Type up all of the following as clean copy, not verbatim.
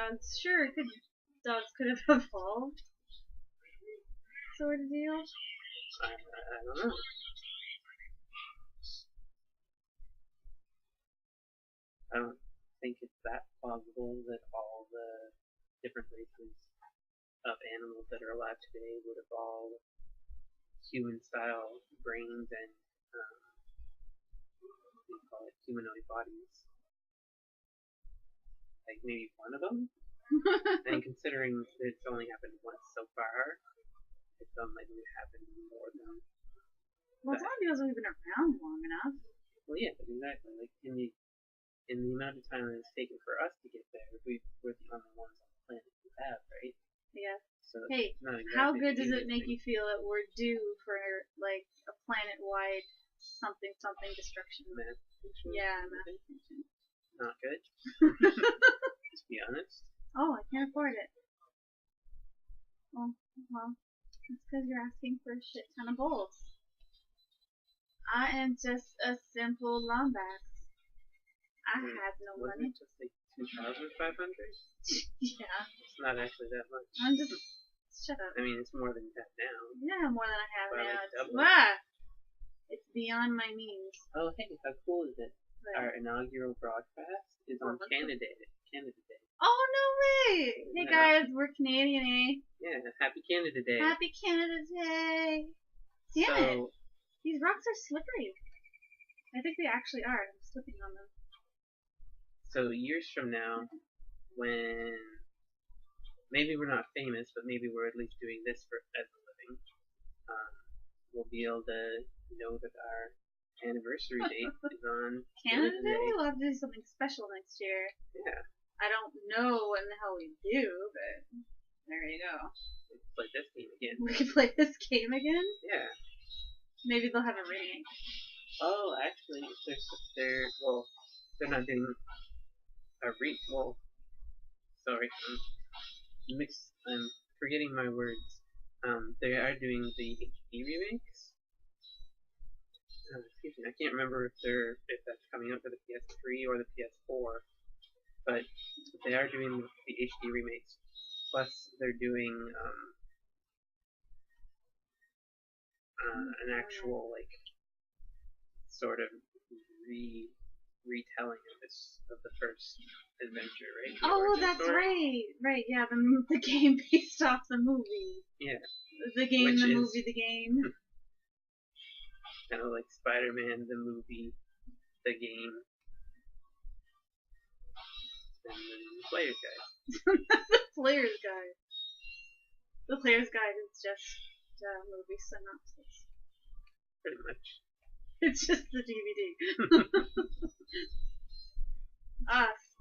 dogs. Sure, dogs could have evolved. Sort of deal. I don't know. I don't think it's that plausible that all the different races of animals that are alive today would evolve human-style brains and what do you call it, humanoid bodies. Like maybe one of them. And considering that it's only happened once so far, it's unlikely to happen more than. Well, it's only because we've been around long enough. Well, yeah, exactly. Like in the amount of time that it's taken for us to get there, we're the only ones on the planet who have, right? Yeah. So hey, not exactly how good does it make you feel that we're due for like a planet-wide something destruction? Math fiction? Yeah, math fiction. Not good. Let's be honest. Oh, I can't afford it. Well, it's because you're asking for a shit ton of bowls. I am just a simple Lombax. I have no money. Wasn't it just like 2,500? Yeah. It's not actually that much. I'm just... Shut up. I mean, it's more than that now. Yeah, more than I have now. Like It's beyond my means. Oh, hey, how cool is it? But Our inaugural broadcast is on Canada Day. Oh, no way! Hey guys, we're Canadian, eh? Yeah, happy Canada Day. Happy Canada Day! Damn it! These rocks are slippery. I think they actually are. I'm slipping on them. So years from now, when maybe we're not famous, but maybe we're at least doing this as a living, we'll be able to know that our anniversary date is on Canada Day? We'll have to do something special next year. Yeah. I don't know when the hell we do, but there you go. We can play this game again. We can play this game again? Yeah. Maybe they'll have a remake. Oh, actually, they're not doing a sorry, I'm forgetting my words. They are doing the HD remakes. Excuse me, I can't remember if that's coming out for the PS3 or the PS4, but they are doing the HD remakes. Plus, they're doing an actual sort of retelling of the first adventure, right? Oh, that's right. Right, yeah, the game based off the movie. Yeah. The game, the movie, the game. Kind of like Spider-Man, the movie, the game, and then the Player's Guide. The Player's Guide. The Player's Guide is just a movie synopsis. Pretty much. It's just the DVD.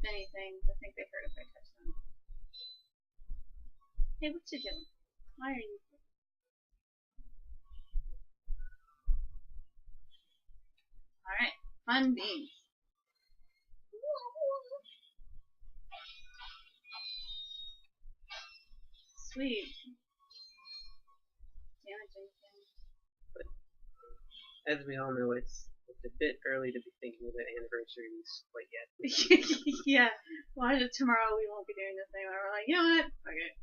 Spinny things. I think they hurt if I touch them. Hey, what you doing? Why are you here? Alright, fun beans. Sweet. Damaging things. But as we all know, it's a bit early to be thinking about anniversaries quite yet. Yeah. Well, tomorrow we won't be doing this anymore. We're like, you know what? Fuck it.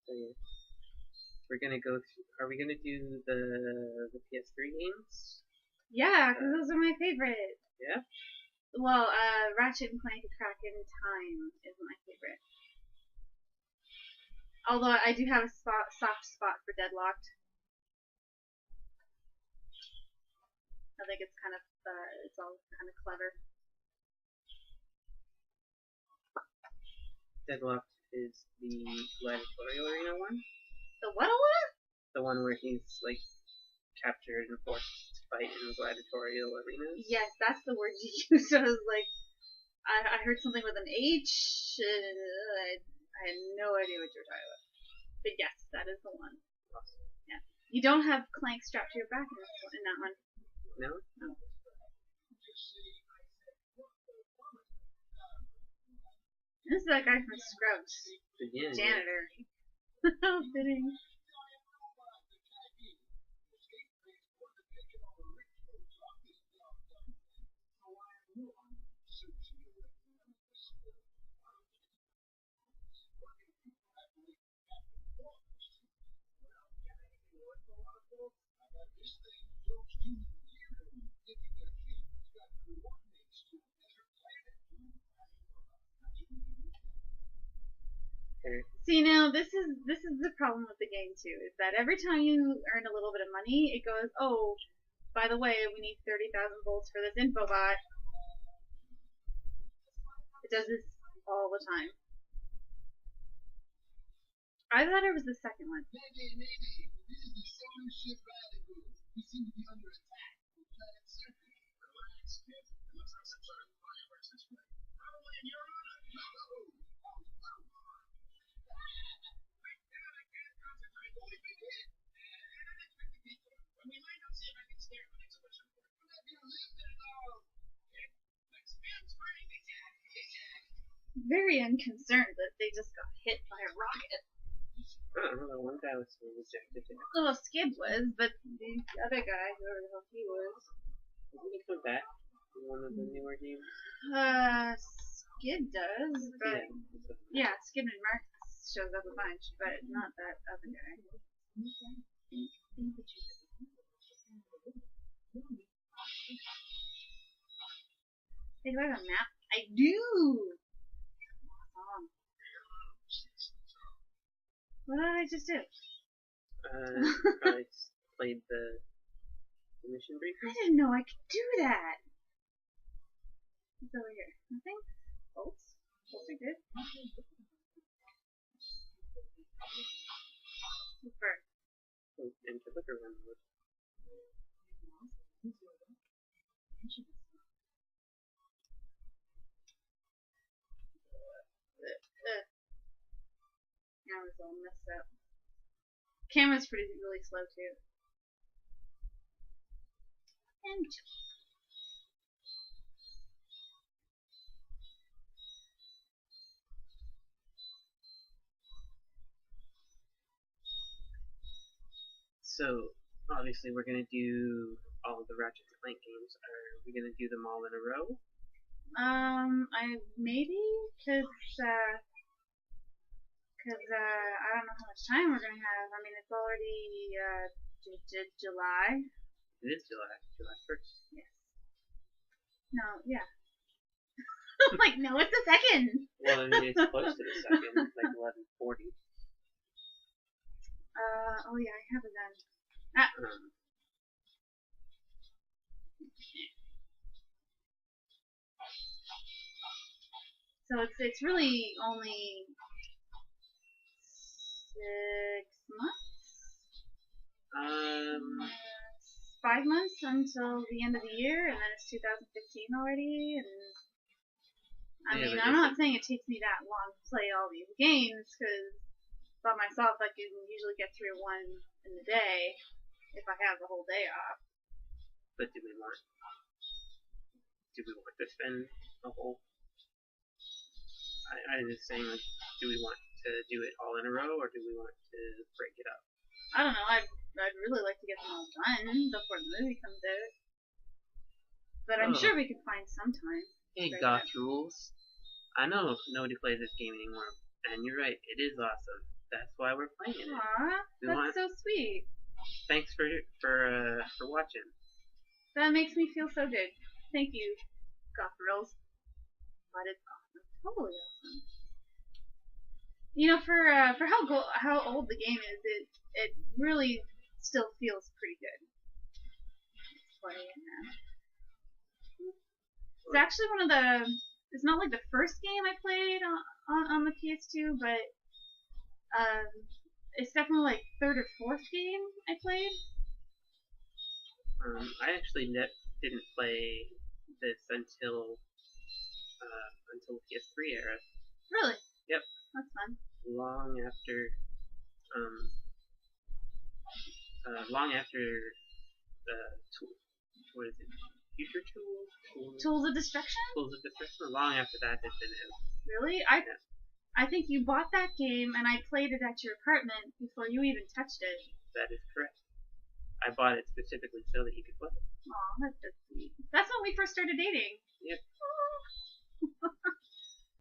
So yeah. We're gonna go through. Are we gonna do the PS3 games? Yeah, because those are my favorite. Yeah? Well, Ratchet and Clank Crack in Time is my favorite. Although I do have a soft spot for Deadlocked. I think it's kind of, it's all kind of clever. Deadlocked is the gladiatorial arena one. The what? The one where he's captured and forced to fight in gladiatorial arenas. Yes, that's the word you used. I was like, I heard something with an H. I had no idea what you were talking about. But yes, that is the one. Awesome. Yeah. You don't have Clank strapped to your back in that one. No? No. This is that guy from Scrubs. Again, Janitor. How fitting. See, now this is the problem with the game too, is that every time you earn a little bit of money, it goes, oh, by the way, we need 30,000 volts for this info bot. It does this all the time. I thought it was the second one. Very unconcerned that they just got hit by a rocket. I don't know, one guy was rejected. Well, Skib was, but the other guy, whoever the hell he was. Didn't he come back in one of the newer games? Skib does, but yeah, Skib and Mark shows up a bunch, but not that other guy. Hey, do I have a map? I do! What did I just do? Probably played the mission briefly. I didn't know I could do that! What's over here? Nothing? Bolts? Bolts are good. Super. Into liquor one. Camera's all messed up. Camera's really slow too. And so obviously we're gonna do all of the Ratchet and Clank games. Are we gonna do them all in a row? I maybe because I don't know how much time we're gonna have. I mean, it's already July. It is July 1st. Yes. No, yeah. I'm like, no, it's the second. Well, I mean, it's close to the second. It's like 11:40. Oh yeah, I have a gun. So it's really only 6 months? 5 months until the end of the year, and then it's 2015 already, and I mean, I'm not saying it takes me that long to play all these games, because by myself I can usually get through one in the day, if I have the whole day off. But do we want to spend a whole... I'm just saying, like, do we want to do it all in a row, or do we want to break it up? I don't know, I'd really like to get them all done before the movie comes out. But I'm sure we can find some time. Hey, Goth Rules. I know nobody plays this game anymore, and you're right, it is awesome. That's why we're playing it. Aww, that's so sweet. Thanks for watching. That makes me feel so good. Thank you, Goth Rules. But it's awesome. Totally awesome. You know, for how old the game is, it really still feels pretty good. It's actually one of the. It's not like the first game I played on the PS2, but it's definitely like third or fourth game I played. I actually didn't play this until PS3 era. Really? Yep. That's fun. Long after what is it? Future Tools? Tools of Destruction? Tools of Destruction. Long after that had been out. Really? I think you bought that game and I played it at your apartment before you even touched it. That is correct. I bought it specifically so that you could play it. Aw, that's so sweet. That's when we first started dating.